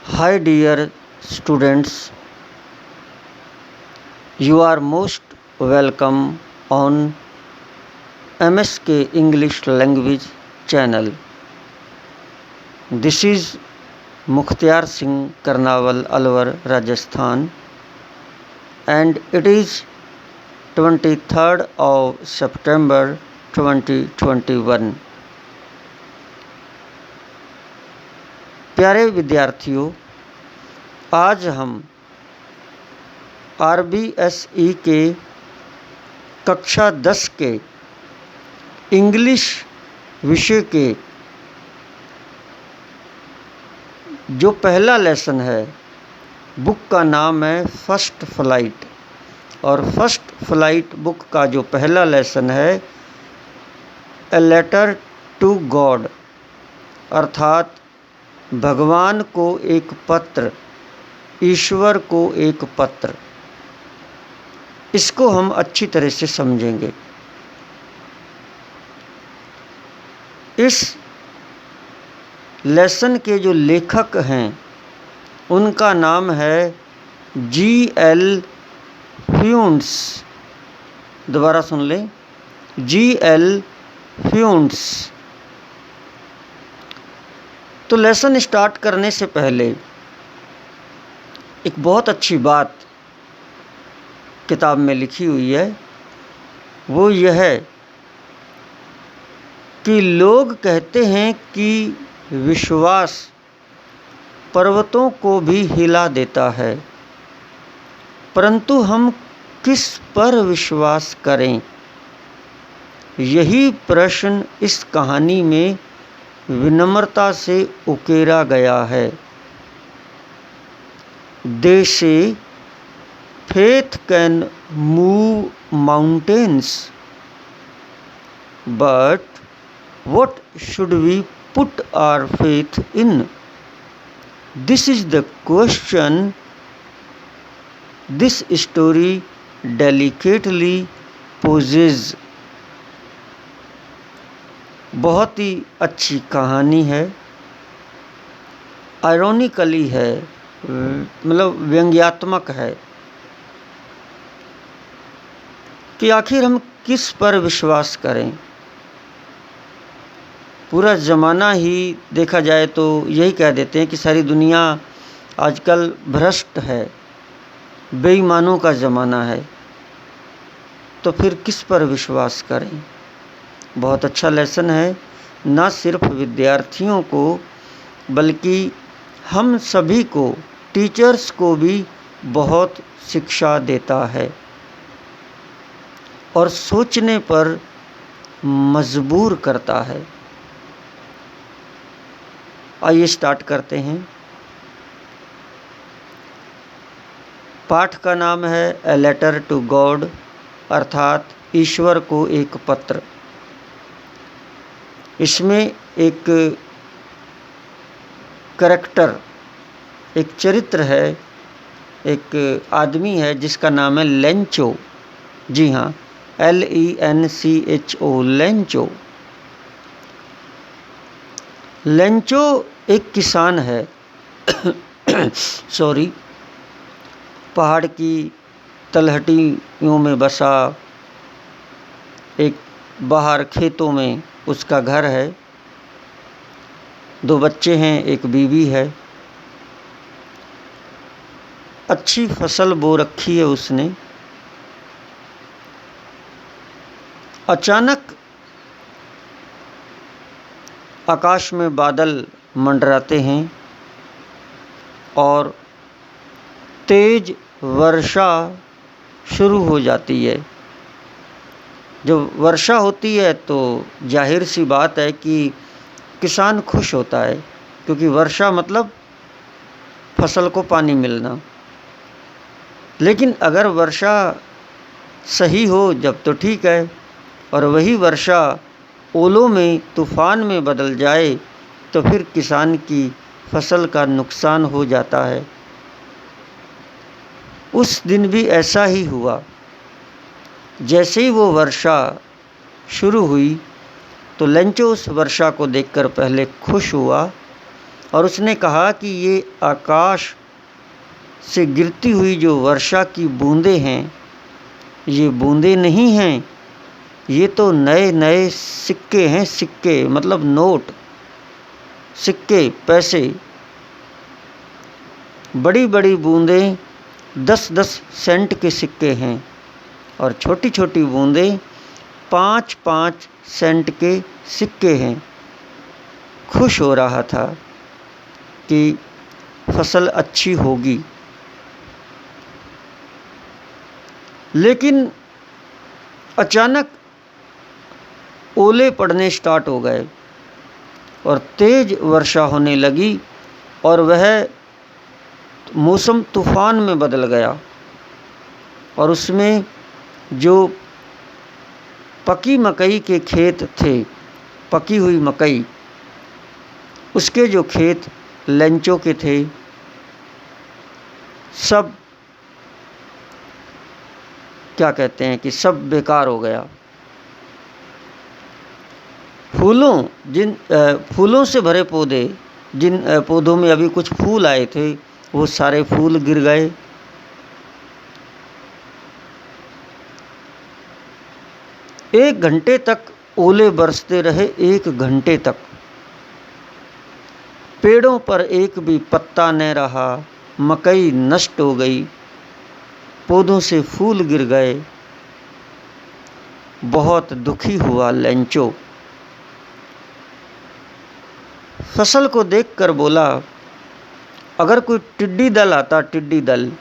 Hi dear students, you are most welcome on MSK English Language channel. This is Mukhtiar Singh Karnawal Alwar, Rajasthan, and it is 23rd of September 2021. प्यारे विद्यार्थियों, आज हम RBSE के कक्षा 10 के English विषय के जो पहला लेसन है, बुक का नाम है फर्स्ट फ्लाइट, और फर्स्ट फ्लाइट बुक का जो पहला लेसन है ए लेटर टू गॉड, अर्थात भगवान को एक पत्र, ईश्वर को एक पत्र। इसको हम अच्छी तरह से समझेंगे। इस लेसन के जो लेखक हैं उनका नाम है G.L. ह्यून्स। दोबारा सुन लें, G.L. ह्यून्स। तो लेसन स्टार्ट करने से पहले एक बहुत अच्छी बात किताब में लिखी हुई है, वो यह है कि लोग कहते हैं कि विश्वास पर्वतों को भी हिला देता है, परंतु हम किस पर विश्वास करें? यही प्रश्न इस कहानी में विनम्रता से उकेरा गया है। They say faith can move mountains, but what should we put our faith in? This is the question this story delicately poses. बहुत ही अच्छी कहानी है, आयरॉनिकली है, मतलब व्यंग्यात्मक है कि आखिर हम किस पर विश्वास करें। पूरा ज़माना ही देखा जाए तो यही कह देते हैं कि सारी दुनिया आजकल भ्रष्ट है, बेईमानों का ज़माना है, तो फिर किस पर विश्वास करें। बहुत अच्छा लेसन है, ना सिर्फ विद्यार्थियों को बल्कि हम सभी को, टीचर्स को भी बहुत शिक्षा देता है और सोचने पर मजबूर करता है। आइए स्टार्ट करते हैं। पाठ का नाम है ए लेटर टू गॉड, अर्थात ईश्वर को एक पत्र। इसमें एक करैक्टर, एक चरित्र है, एक आदमी है जिसका नाम है लेंचो। जी हाँ, LENCHO, लेंचो। लेंचो एक किसान है सॉरी, पहाड़ की तलहटियों में बसा, एक बाहर खेतों में उसका घर है, 2 बच्चे हैं, एक बीवी है। अच्छी फसल बो रखी है उसने। अचानक आकाश में बादल मंडराते हैं और तेज वर्षा शुरू हो जाती है। जब वर्षा होती है तो जाहिर सी बात है कि किसान खुश होता है, क्योंकि वर्षा मतलब फसल को पानी मिलना। लेकिन अगर वर्षा सही हो जब तो ठीक है, और वही वर्षा ओलों में, तूफ़ान में बदल जाए तो फिर किसान की फसल का नुकसान हो जाता है। उस दिन भी ऐसा ही हुआ। जैसे ही वो वर्षा शुरू हुई तो लेंचो उस वर्षा को देखकर पहले खुश हुआ और उसने कहा कि ये आकाश से गिरती हुई जो वर्षा की बूंदें हैं, ये बूंदें नहीं हैं, ये तो नए नए सिक्के हैं। सिक्के मतलब नोट, सिक्के, पैसे। बड़ी बड़ी बूंदें 10-10 सेंट के सिक्के हैं और छोटी छोटी बूंदें 5-5 सेंट के सिक्के हैं। खुश हो रहा था कि फसल अच्छी होगी। लेकिन अचानक ओले पड़ने स्टार्ट हो गए और तेज़ वर्षा होने लगी और वह मौसम तूफ़ान में बदल गया। और उसमें जो पकी मकई के खेत थे, पकी हुई मकई, उसके जो खेत लेंचों के थे, सब क्या कहते हैं कि सब बेकार हो गया। फूलों से भरे पौधे, जिन पौधों में अभी कुछ फूल आए थे, वो सारे फूल गिर गए। एक घंटे तक ओले बरसते रहे। 1 घंटे तक पेड़ों पर एक भी पत्ता न रहा। मकई नष्ट हो गई, पौधों से फूल गिर गए। बहुत दुखी हुआ लेंचो। फसल को देखकर बोला, अगर कोई टिड्डी दल आता, टिड्डी दल,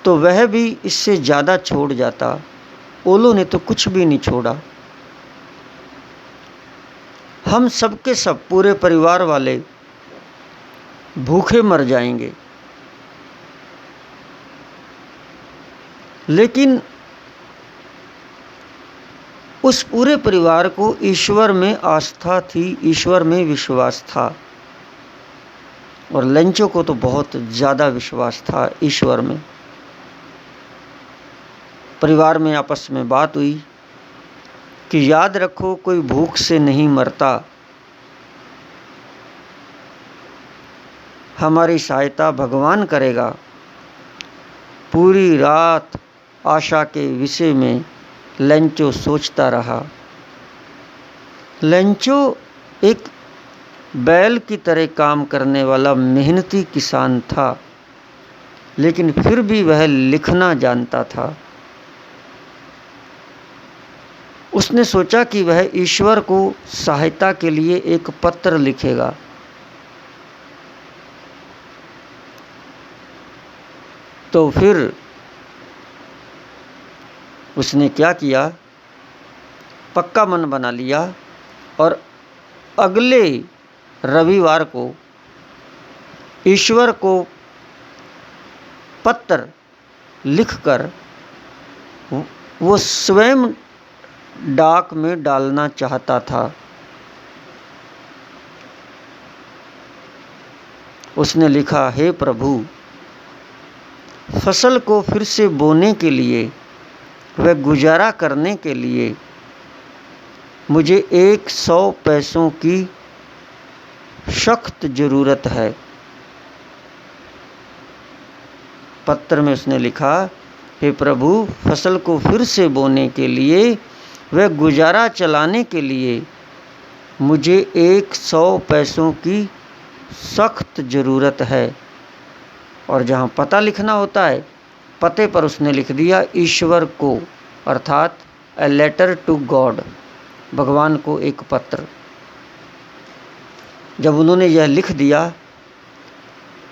तो वह भी इससे ज़्यादा छोड़ जाता। ओलों ने तो कुछ भी नहीं छोड़ा। हम सब के सब, पूरे परिवार वाले भूखे मर जाएंगे। लेकिन उस पूरे परिवार को ईश्वर में आस्था थी, ईश्वर में विश्वास था। और लेंचो को तो बहुत ज़्यादा विश्वास था ईश्वर में। परिवार में आपस में बात हुई कि याद रखो, कोई भूख से नहीं मरता। हमारी सहायता भगवान करेगा। पूरी रात आशा के विषय में लेंचो सोचता रहा। लेंचो एक बैल की तरह काम करने वाला मेहनती किसान था, लेकिन फिर भी वह लिखना जानता था। उसने सोचा कि वह ईश्वर को सहायता के लिए एक पत्र लिखेगा। तो फिर उसने क्या किया, पक्का मन बना लिया और अगले रविवार को ईश्वर को पत्र लिखकर वो स्वयं डाक में डालना चाहता था। उसने लिखा, हे प्रभु, फसल को फिर से बोने के लिए व गुजारा करने के लिए मुझे 100 पैसों की सख्त ज़रूरत है। पत्र में उसने लिखा, हे प्रभु, फसल को फिर से बोने के लिए व गुजारा चलाने के लिए मुझे 100 पैसों की सख्त ज़रूरत है। और जहाँ पता लिखना होता है, पते पर उसने लिख दिया ईश्वर को, अर्थात ए लेटर टू गॉड, भगवान को एक पत्र। जब उन्होंने यह लिख दिया,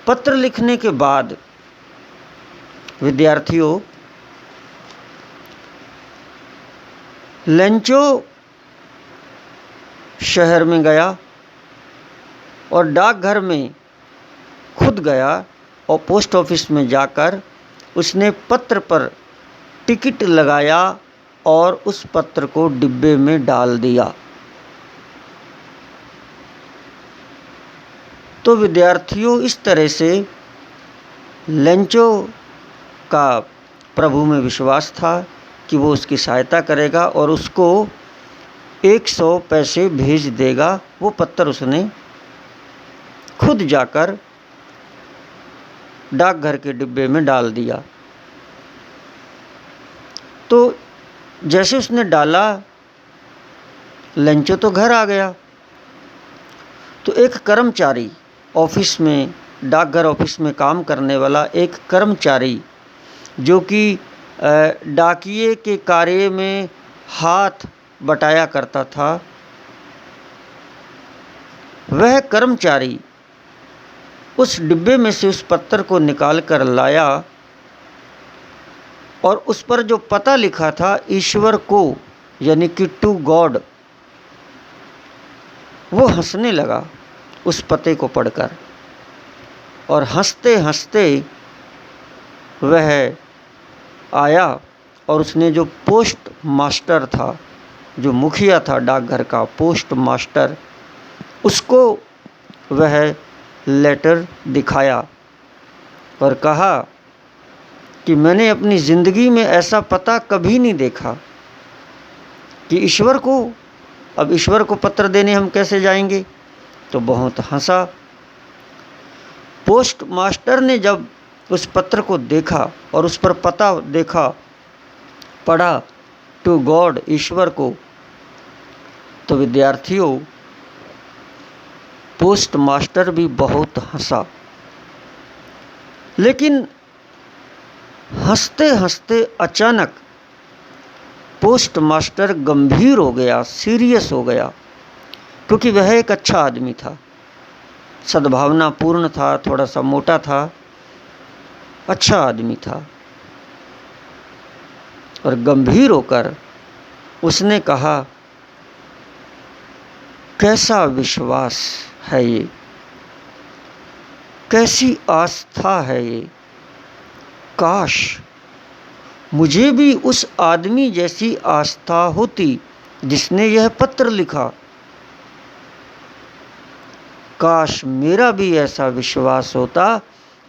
पत्र लिखने के बाद विद्यार्थियों, लेंचो शहर में गया और डाकघर में खुद गया और पोस्ट ऑफिस में जाकर उसने पत्र पर टिकट लगाया और उस पत्र को डिब्बे में डाल दिया। तो विद्यार्थियों, इस तरह से लेंचो का प्रभु में विश्वास था कि वो उसकी सहायता करेगा और उसको 100 पैसे भेज देगा। वो पत्र उसने खुद जाकर डाकघर के डिब्बे में डाल दिया। तो जैसे उसने डाला, लेंचो तो घर आ गया। तो एक कर्मचारी ऑफिस में, डाकघर ऑफिस में काम करने वाला एक कर्मचारी, जो कि डाकिए के कार्य में हाथ बटाया करता था, वह कर्मचारी उस डिब्बे में से उस पत्थर को निकाल कर लाया और उस पर जो पता लिखा था ईश्वर को, यानी कि टू गॉड, वो हंसने लगा उस पते को पढ़कर। और हंसते हंसते वह आया और उसने जो पोस्ट मास्टर था, जो मुखिया था डाकघर का, पोस्ट मास्टर, उसको वह लेटर दिखाया और कहा कि मैंने अपनी ज़िंदगी में ऐसा पता कभी नहीं देखा कि ईश्वर को, अब ईश्वर को पत्र देने हम कैसे जाएंगे। तो बहुत हंसा। पोस्ट मास्टर ने जब उस पत्र को देखा और उस पर पता देखा, पढ़ा टू गॉड, ईश्वर को, तो विद्यार्थियों, पोस्ट मास्टर भी बहुत हंसा। लेकिन हंसते हंसते अचानक पोस्ट मास्टर गंभीर हो गया, सीरियस हो गया, क्योंकि वह एक अच्छा आदमी था, सद्भावना पूर्ण था, थोड़ा सा मोटा था, अच्छा आदमी था। और गंभीर होकर उसने कहा, कैसा विश्वास है ये, कैसी आस्था है ये, काश मुझे भी उस आदमी जैसी आस्था होती जिसने यह पत्र लिखा। काश मेरा भी ऐसा विश्वास होता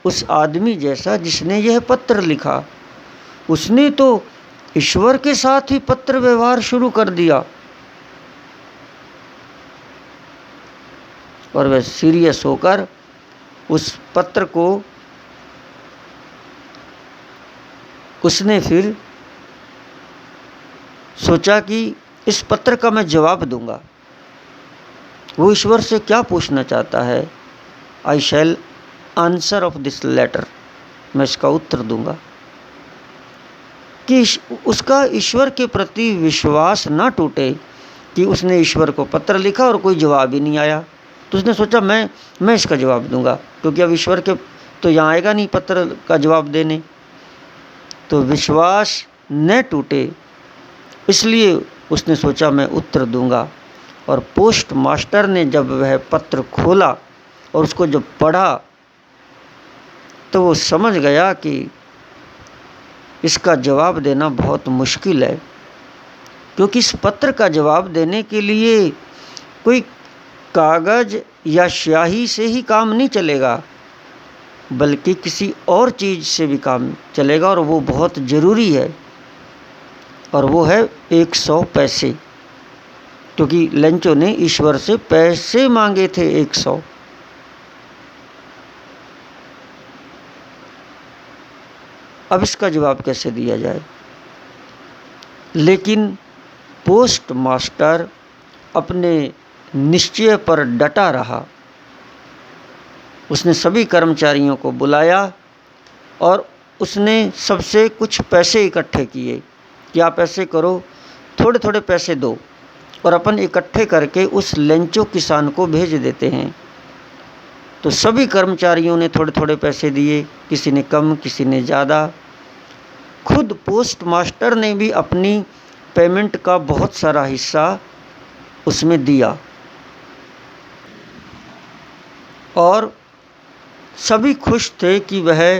उस आदमी जैसा जिसने यह पत्र लिखा। उसने तो ईश्वर के साथ ही पत्र व्यवहार शुरू कर दिया। और वह सीरियस होकर उस पत्र को उसने फिर सोचा कि इस पत्र का मैं जवाब दूंगा। वो ईश्वर से क्या पूछना चाहता है, आई शैल आंसर ऑफ दिस लेटर, मैं इसका उत्तर दूंगा। कि उसका ईश्वर के प्रति विश्वास ना टूटे कि उसने ईश्वर को पत्र लिखा और कोई जवाब ही नहीं आया। तो उसने सोचा मैं इसका जवाब दूंगा, क्योंकि अब ईश्वर के तो यहाँ आएगा नहीं पत्र का जवाब देने। तो विश्वास न टूटे इसलिए उसने सोचा मैं उत्तर दूंगा। और पोस्ट मास्टर ने जब वह पत्र खोला और उसको जब पढ़ा तो वो समझ गया कि इसका जवाब देना बहुत मुश्किल है, क्योंकि इस पत्र का जवाब देने के लिए कोई कागज़ या स्याही से ही काम नहीं चलेगा, बल्कि किसी और चीज़ से भी काम चलेगा, और वो बहुत ज़रूरी है। और वो है 100 पैसे, क्योंकि लेंचो ने ईश्वर से पैसे मांगे थे 100। अब इसका जवाब कैसे दिया जाए। लेकिन पोस्ट मास्टर अपने निश्चय पर डटा रहा। उसने सभी कर्मचारियों को बुलाया और उसने सबसे कुछ पैसे इकट्ठे किए कि आप ऐसे करो, थोड़े थोड़े पैसे दो और अपन इकट्ठे करके उस लेंचो किसान को भेज देते हैं। तो सभी कर्मचारियों ने थोड़े थोड़े पैसे दिए, किसी ने कम, किसी ने ज़्यादा। खुद पोस्ट मास्टर ने भी अपनी पेमेंट का बहुत सारा हिस्सा उसमें दिया। और सभी खुश थे कि वह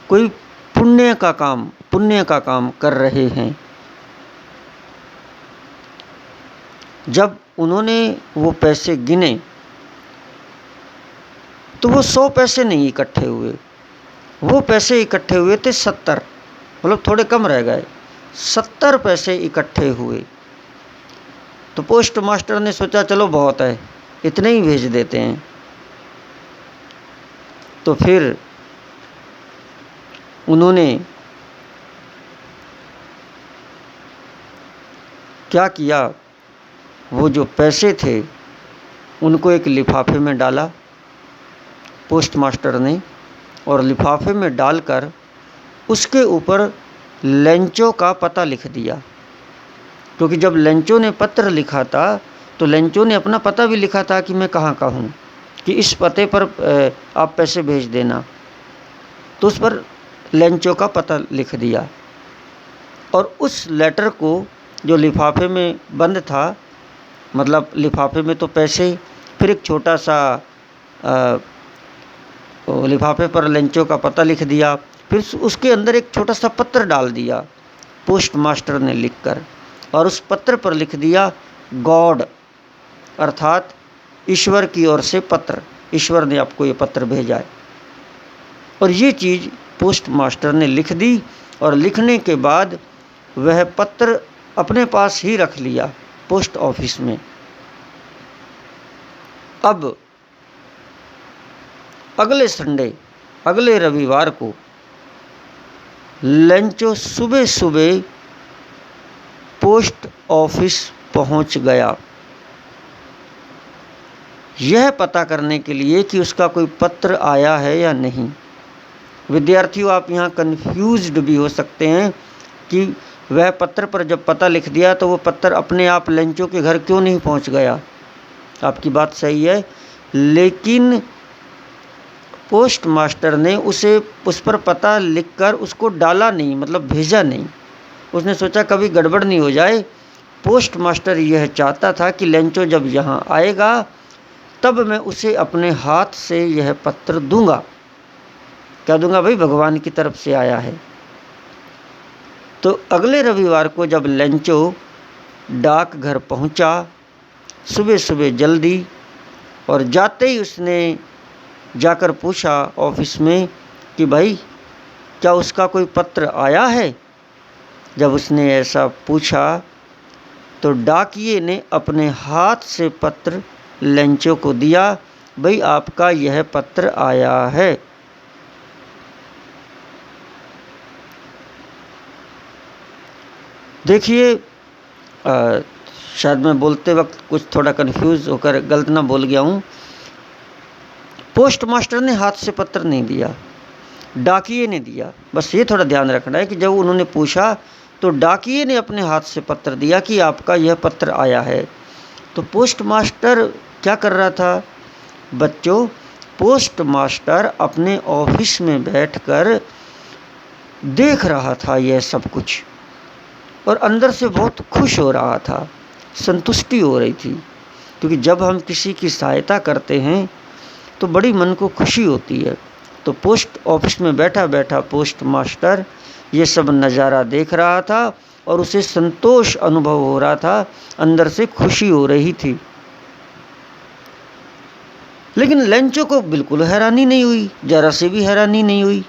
कोई पुण्य का काम कर रहे हैं। जब उन्होंने वो पैसे गिने तो वो 100 पैसे नहीं इकट्ठे हुए, वो पैसे इकट्ठे हुए थे 70, मतलब थोड़े कम रह गए, 70 पैसे इकट्ठे हुए। तो पोस्ट मास्टर ने सोचा चलो बहुत है, इतने ही भेज देते हैं। तो फिर उन्होंने क्या किया, वो जो पैसे थे उनको एक लिफाफे में डाला पोस्ट मास्टर ने, और लिफाफे में डालकर उसके ऊपर लेंचो का पता लिख दिया। क्योंकि जब लेंचो ने पत्र लिखा था तो लेंचो ने अपना पता भी लिखा था कि मैं कहाँ का हूँ, कि इस पते पर आप पैसे भेज देना। तो उस पर लेंचो का पता लिख दिया, और उस लेटर को जो लिफाफे में बंद था, मतलब लिफाफे में तो पैसे, फिर एक छोटा सा लिफाफे पर लेंचो का पता लिख दिया, फिर उसके अंदर एक छोटा सा पत्र डाल दिया पोस्ट मास्टर ने लिखकर, और उस पत्र पर लिख दिया गॉड, अर्थात ईश्वर की ओर से पत्र, ईश्वर ने आपको ये पत्र भेजा है। और ये चीज़ पोस्ट मास्टर ने लिख दी, और लिखने के बाद वह पत्र अपने पास ही रख लिया पोस्ट ऑफिस में। अब अगले संडे, अगले रविवार को लेंचो सुबह सुबह पोस्ट ऑफिस पहुंच गया, यह पता करने के लिए कि उसका कोई पत्र आया है या नहीं। विद्यार्थियों, आप यहाँ कन्फ्यूज्ड भी हो सकते हैं कि वह पत्र पर जब पता लिख दिया तो वो पत्र अपने आप लेंचो के घर क्यों नहीं पहुँच गया। आपकी बात सही है, लेकिन पोस्ट मास्टर ने उस पर पता लिखकर उसको डाला नहीं, मतलब भेजा नहीं। उसने सोचा कभी गड़बड़ नहीं हो जाए। पोस्ट मास्टर यह चाहता था कि लेंचो जब यहाँ आएगा तब मैं उसे अपने हाथ से यह पत्र दूंगा। क्या दूंगा भाई? भगवान की तरफ से आया है। तो अगले रविवार को जब लेंचो डाक घर पहुँचा सुबह सुबह जल्दी, और जाते ही उसने जाकर पूछा ऑफिस में कि भाई क्या उसका कोई पत्र आया है। जब उसने ऐसा पूछा तो डाकिये ने अपने हाथ से पत्र लेंचो को दिया, भाई आपका यह पत्र आया है। देखिए, शायद मैं बोलते वक्त कुछ थोड़ा कंफ्यूज होकर गलत ना बोल गया हूँ। पोस्ट मास्टर ने हाथ से पत्र नहीं दिया, डाकिये ने दिया। बस ये थोड़ा ध्यान रखना है कि जब उन्होंने पूछा तो डाकिये ने अपने हाथ से पत्र दिया कि आपका यह पत्र आया है। तो पोस्ट मास्टर क्या कर रहा था बच्चों? पोस्ट मास्टर अपने ऑफिस में बैठकर देख रहा था यह सब कुछ, और अंदर से बहुत खुश हो रहा था, संतुष्टि हो रही थी। क्योंकि जब हम किसी की सहायता करते हैं तो बड़ी मन को खुशी होती है। तो पोस्ट ऑफिस में बैठा बैठा पोस्ट मास्टर ये सब नज़ारा देख रहा था और उसे संतोष अनुभव हो रहा था, अंदर से खुशी हो रही थी। लेकिन लेंचो को बिल्कुल हैरानी नहीं हुई, जरा से भी हैरानी नहीं हुई।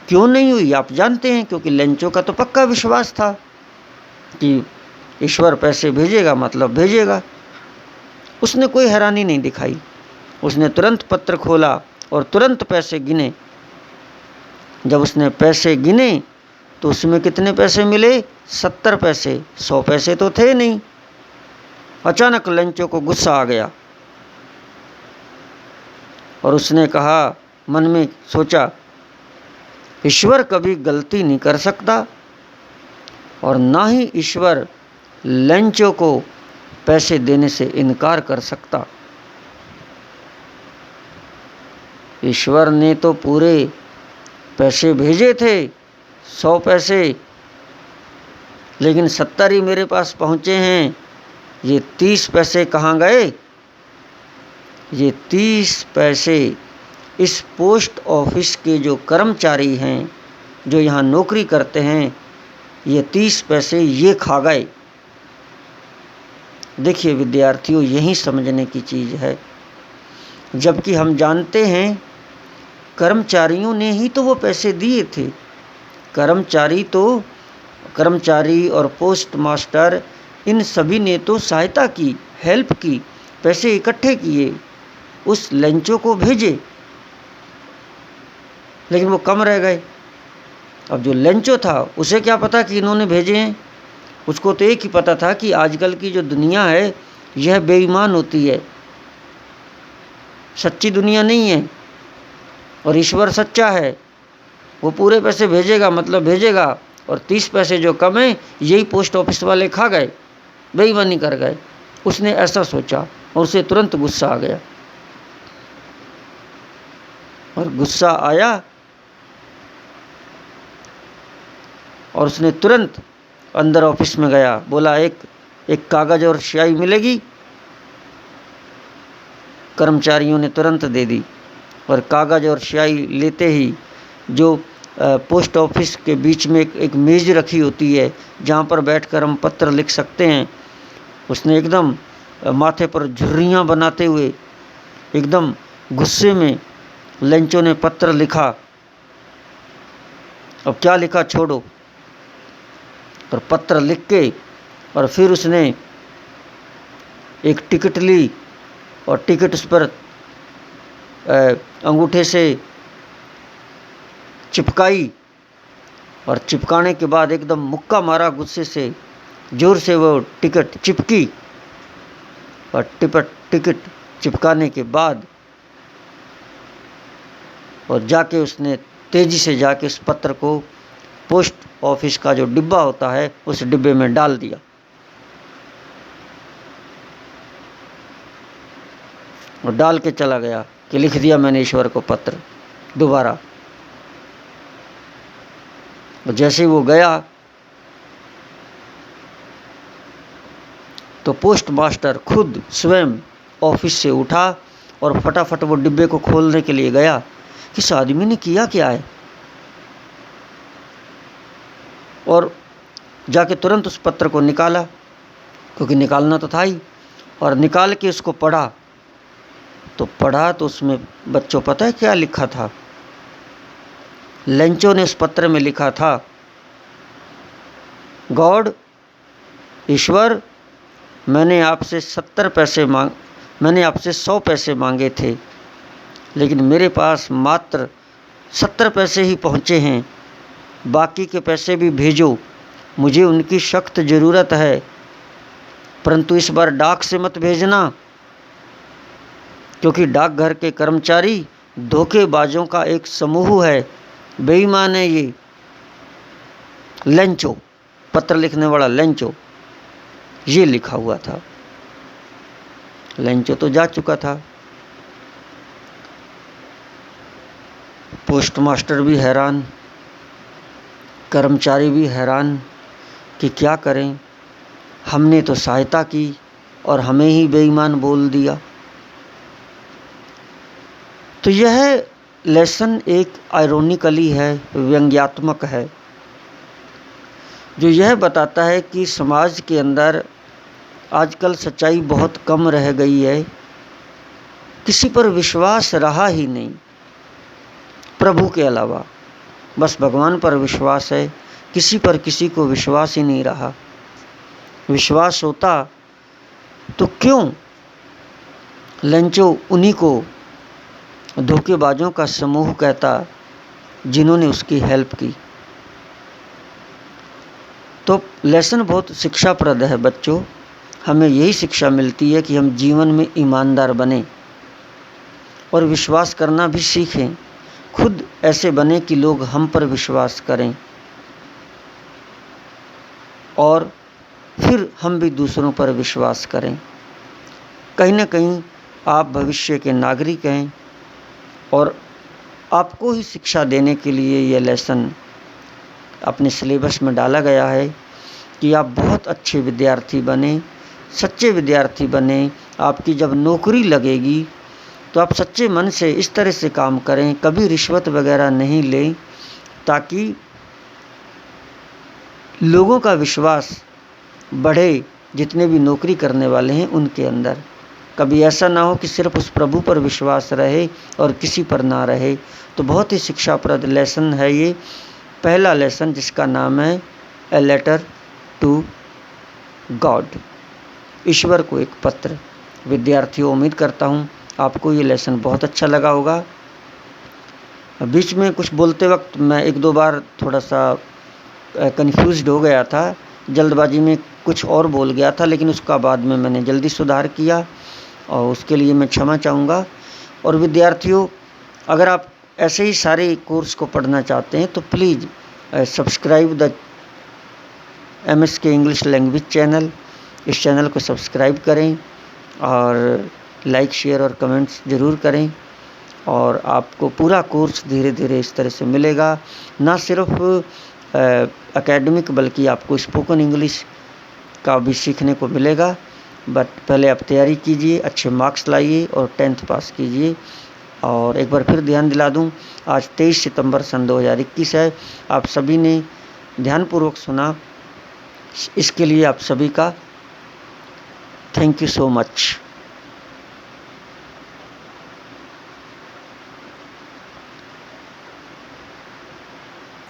क्यों नहीं हुई आप जानते हैं? क्योंकि लेंचो का तो पक्का विश्वास था कि ईश्वर पैसे भेजेगा मतलब भेजेगा। उसने कोई हैरानी नहीं दिखाई। उसने तुरंत पत्र खोला और तुरंत पैसे गिने। जब उसने पैसे गिने तो उसमें कितने पैसे मिले? 70 पैसे। 100 पैसे तो थे नहीं। अचानक लेंचो को गुस्सा आ गया और उसने कहा, मन में सोचा, ईश्वर कभी गलती नहीं कर सकता और ना ही ईश्वर लेंचो को पैसे देने से इनकार कर सकता। ईश्वर ने तो पूरे पैसे भेजे थे, 100 पैसे, लेकिन 70 ही मेरे पास पहुँचे हैं। ये 30 पैसे कहाँ गए? ये 30 पैसे इस पोस्ट ऑफिस के जो कर्मचारी हैं, जो यहाँ नौकरी करते हैं, ये 30 पैसे ये खा गए। देखिए विद्यार्थियों, यही समझने की चीज़ है। जबकि हम जानते हैं कर्मचारियों ने ही तो वो पैसे दिए थे। कर्मचारी और पोस्ट मास्टर इन सभी ने तो सहायता की, हेल्प की, पैसे इकट्ठे किए, उस लेंचो को भेजे। लेकिन वो कम रह गए। अब जो लेंचो था उसे क्या पता कि इन्होंने भेजे हैं। उसको तो एक ही पता था कि आजकल की जो दुनिया है यह बेईमान होती है, सच्ची दुनिया नहीं है, और ईश्वर सच्चा है। वो पूरे पैसे भेजेगा मतलब भेजेगा, और 30 पैसे जो कम है यही पोस्ट ऑफिस वाले खा गए, बेईमानी कर गए। उसने ऐसा सोचा और उसे तुरंत गुस्सा आ गया। और गुस्सा आया और उसने तुरंत अंदर ऑफिस में गया, बोला एक कागज़ और स्याही मिलेगी। कर्मचारियों ने तुरंत दे दी, और कागज़ और स्याही लेते ही जो पोस्ट ऑफिस के बीच में एक मेज़ रखी होती है जहाँ पर बैठकर हम पत्र लिख सकते हैं, उसने एकदम माथे पर झुर्रियाँ बनाते हुए एकदम गुस्से में लेंचो ने पत्र लिखा। अब क्या लिखा छोड़ो, और पत्र लिख के और फिर उसने एक टिकट ली और टिकट उस पर अंगूठे से चिपकाई, और चिपकाने के बाद एकदम मुक्का मारा गुस्से से, जोर से वो टिकट चिपकी। और टिकट चिपकाने के बाद और जाके उसने तेज़ी से जाके उस पत्र को पोस्ट ऑफिस का जो डिब्बा होता है उस डिब्बे में डाल दिया। और डाल के चला गया कि लिख दिया मैंने ईश्वर को पत्र दोबारा। और जैसे ही वो गया तो पोस्ट मास्टर खुद स्वयं ऑफिस से उठा और फटाफट वो डिब्बे को खोलने के लिए गया कि इस आदमी ने किया क्या है, और जाके तुरंत उस पत्र को निकाला, क्योंकि निकालना तो था ही, और निकाल के उसको पढ़ा। तो उसमें बच्चों पता है क्या लिखा था? लेंचो ने उस पत्र में लिखा था, गॉड, ईश्वर, मैंने आपसे 100 पैसे मांगे थे, लेकिन मेरे पास मात्र 70 पैसे ही पहुँचे हैं। बाकी के पैसे भी भेजो, मुझे उनकी सख्त ज़रूरत है, परंतु इस बार डाक से मत भेजना, क्योंकि डाकघर के कर्मचारी धोखेबाजों का एक समूह है, बेईमान है ये। लेंचो, पत्र लिखने वाला लेंचो, ये लिखा हुआ था। लेंचो तो जा चुका था। पोस्ट मास्टर भी हैरान, कर्मचारी भी हैरान कि क्या करें, हमने तो सहायता की और हमें ही बेईमान बोल दिया। तो यह लेसन एक आयरोनिकली है, व्यंग्यात्मक है, जो यह बताता है कि समाज के अंदर आजकल सच्चाई बहुत कम रह गई है, किसी पर विश्वास रहा ही नहीं प्रभु के अलावा। बस भगवान पर विश्वास है, किसी पर किसी को विश्वास ही नहीं रहा। विश्वास होता तो क्यों लेंचो उन्हीं को धोखेबाजों का समूह कहता जिन्होंने उसकी हेल्प की। तो लेसन बहुत शिक्षाप्रद है बच्चों। हमें यही शिक्षा मिलती है कि हम जीवन में ईमानदार बने और विश्वास करना भी सीखें, खुद ऐसे बने कि लोग हम पर विश्वास करें, और फिर हम भी दूसरों पर विश्वास करें। कहीं ना कहीं आप भविष्य के नागरिक हैं, और आपको ही शिक्षा देने के लिए यह लेसन अपने सिलेबस में डाला गया है कि आप बहुत अच्छे विद्यार्थी बने, सच्चे विद्यार्थी बने। आपकी जब नौकरी लगेगी तो आप सच्चे मन से इस तरह से काम करें, कभी रिश्वत वगैरह नहीं लें, ताकि लोगों का विश्वास बढ़े, जितने भी नौकरी करने वाले हैं उनके अंदर। कभी ऐसा ना हो कि सिर्फ उस प्रभु पर विश्वास रहे और किसी पर ना रहे। तो बहुत ही शिक्षाप्रद लेसन है ये, पहला लेसन जिसका नाम है ए लेटर टू गॉड, ईश्वर को एक पत्र। विद्यार्थियों, उम्मीद करता हूँ आपको ये लेसन बहुत अच्छा लगा होगा। बीच में कुछ बोलते वक्त मैं एक दो बार थोड़ा सा कन्फ्यूज्ड हो गया था, जल्दबाजी में कुछ और बोल गया था, लेकिन उसका बाद में मैंने जल्दी सुधार किया और उसके लिए मैं क्षमा चाहूँगा। और विद्यार्थियों, अगर आप ऐसे ही सारे कोर्स को पढ़ना चाहते हैं तो please subscribe the MSK English language channel. इस चैनल को सब्सक्राइब करें और लाइक, शेयर और कमेंट्स ज़रूर करें, और आपको पूरा कोर्स धीरे धीरे इस तरह से मिलेगा। ना सिर्फ एकेडमिक बल्कि आपको स्पोकन इंग्लिश का भी सीखने को मिलेगा। बट पहले आप तैयारी कीजिए, अच्छे मार्क्स लाइए और 10th पास कीजिए। और एक बार फिर ध्यान दिला दूं, आज 23 सितंबर सन 2021 है। आप सभी ने ध्यानपूर्वक सुना, इसके लिए आप सभी का थैंक यू सो मच।